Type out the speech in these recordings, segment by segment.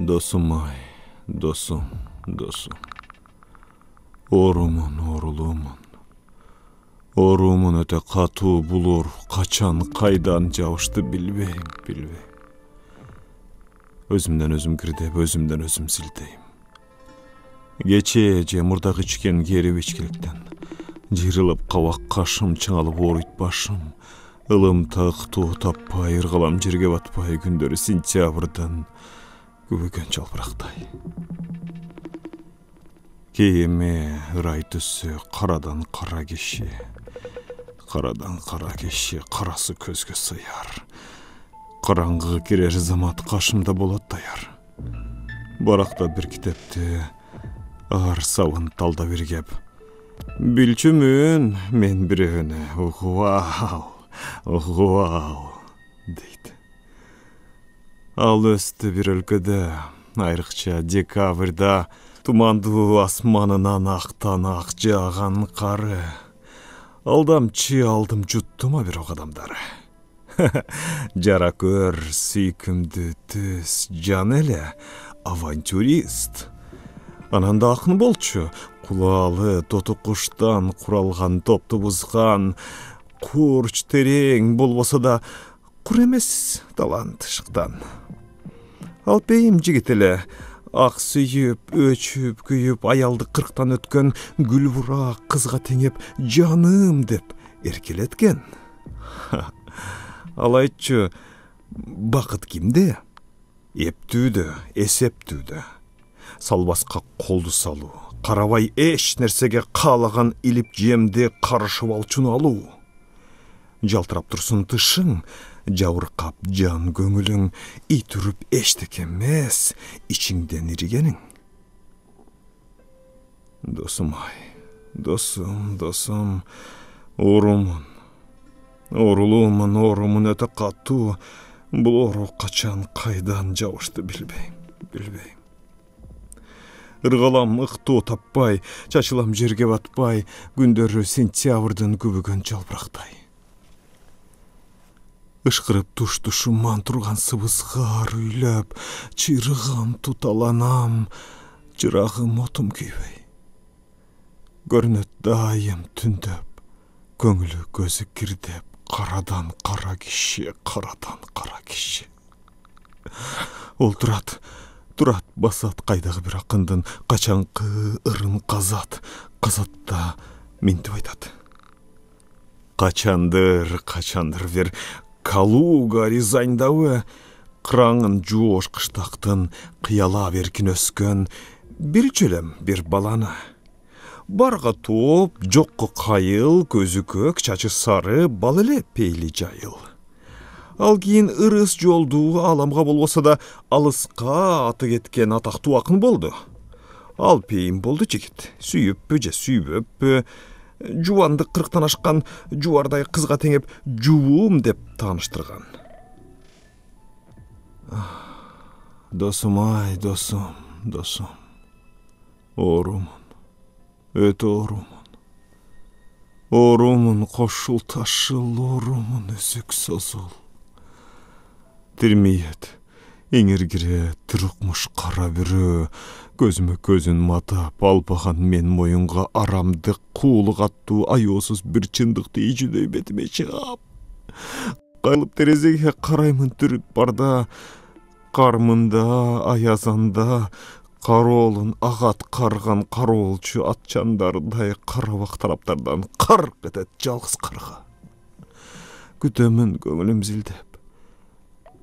Досым ай, досым. Оорумун. Оорумун өтө катуу булур, качан, кайдан жабышты билбейм. Өзүмдөн өзүм кирдеп, өзүмдөн өзүм силтейм. Кечээ же мурдагы ичкен керип ичкиликтен жырылып кабак кашым чыңалып ооруйт башым. Ылым тактуу таппай, ыргалам жерге батпай, күндөрү сентябрдан күбөгөн жалбырактай. Кийими ырай түсү, карадан кара киши, карасы көзгө сыяр. Караңгы кирер замат кашымда болот даяр. Баракта бир китепти ар сабын талда биргеп, билчүмүн мен бирөөнү угуау дейт. Ал өстү бир өлкөдө, айрыкча декабрда, тумандуу асманынан актан ак жааган кары. Алдамчы алдым жуттума бирок адамдары. Жара көр, сүйкүмдүү түс, жан эле авантюрист. Анан да акын болчу, кулаалы тоту куштан куралган топту бузган, курч терең болбосо да кур эмес талант шыктан. Алпейим жигит эле, ак сүйүп, өчүп, күйүп, аялды 40тан өткөн гүлбурак кызга теңеп, жаным деп эркелеткен. Ал айтчу, бакыт кимде? Эптүүдө, эсептүүдө. Салбаска колду салуу, карабай эч нерсеге каалаган илип жемди карышып алчуну алуу. Жалтырап турсун тышың, жабыркап жан көңүлүң, ит үрүп эчтеке эмес, ичиңден иригениң. Досум ай, досум, оорумун өтө катуу. Бул оору качан, кайдан жабышты билбейм. Ыргалам ыктоо таппай, чачылам жерге батпай, күндөрү сентябрдын күбөгөн жалбырактай. Ышкырып туш-тушуман турган сыбызгаар үйлөп, чыйрыгам, туталанам, чырагым отум күйбөй. Көрүнөт дайым түндөп, көңүлү көзү кирдеп, карадан кара киши. Ол турат, басат кайдагы бир акындын качанкы ырын казат. Казатта ментип айтат. Качандыр бир Калуга Рязандабы, кыраңын жоош кыштактын кыялап эркин өскөн бир чөлөм бир баланы. Барга топ, жокко кайыл, көзү көк, чачы сары, бал эле пейли жайыл. Ал кийин ырыс жолду, аламга болбосо да алыска аты кеткен атактуу акын болду. Ал пейим болду жигит, сүйүппү же сүйбөппү, жубанды 40тан ашкан жубардай кызга теңеп, жубум деп тааныштырган. Досум ай, досум. Оорумун, өтө оорумун, кошул ташыл, оорумун үзүк созул. Тирмиет, эңиргире, тырыкмыш кара бүрө, көзүмө көзүн матап, албаган мен моюнга арамдык, куулук аттуу, аяосуз бир чындыкты ижүдөй бетиме чыгап. Кайылып терезеге караймын түрүт барда, кармында, аязанда, кароолун агат карган кароолчу атчандардай карабак тараптардан карк этет жалгыз карга. Күтөмүн көңүлүм зилдеп,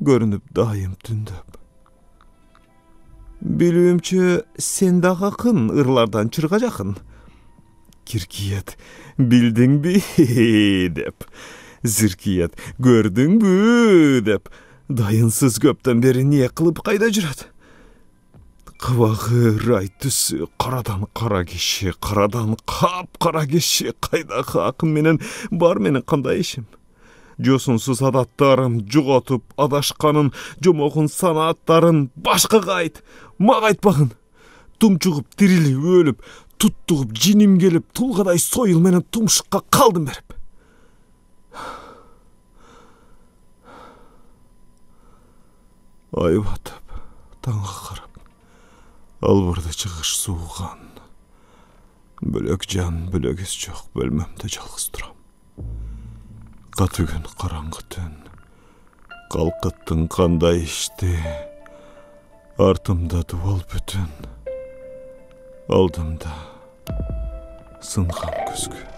көрүнүп дайым түндөп. Билүүмчө, сен дагы акын, ырлардан чырга жакын. Киркиет, билдиңби деп, зиркиет, көрдүңбү деп, дайынсыз көптөн бери эмне кылып кайда жүрөт? Кыбагы рай түсү, карадан кара киши, карадан капкара киши, кайдагы акын менен бар менин кандай ишим? Жосунсуз адаттарым, жоготуп адашканын, жомогун санааттарын башкага айт, мага айтпагын. Тумчугуп, тирилип, өлүп, туттугуп, жиним келип, тулгадай сойыл менен тумшукка калдым берип. Ай батып, таңга карап, Албырда чыгыш суğan. Bölök can, bölögüs çok, bölmemde жалгыз турам. Каты күн, караңгы түн. Калкыттың кандай ишти. Артымда дуал бүтүн. Алдымда сынган күзгү.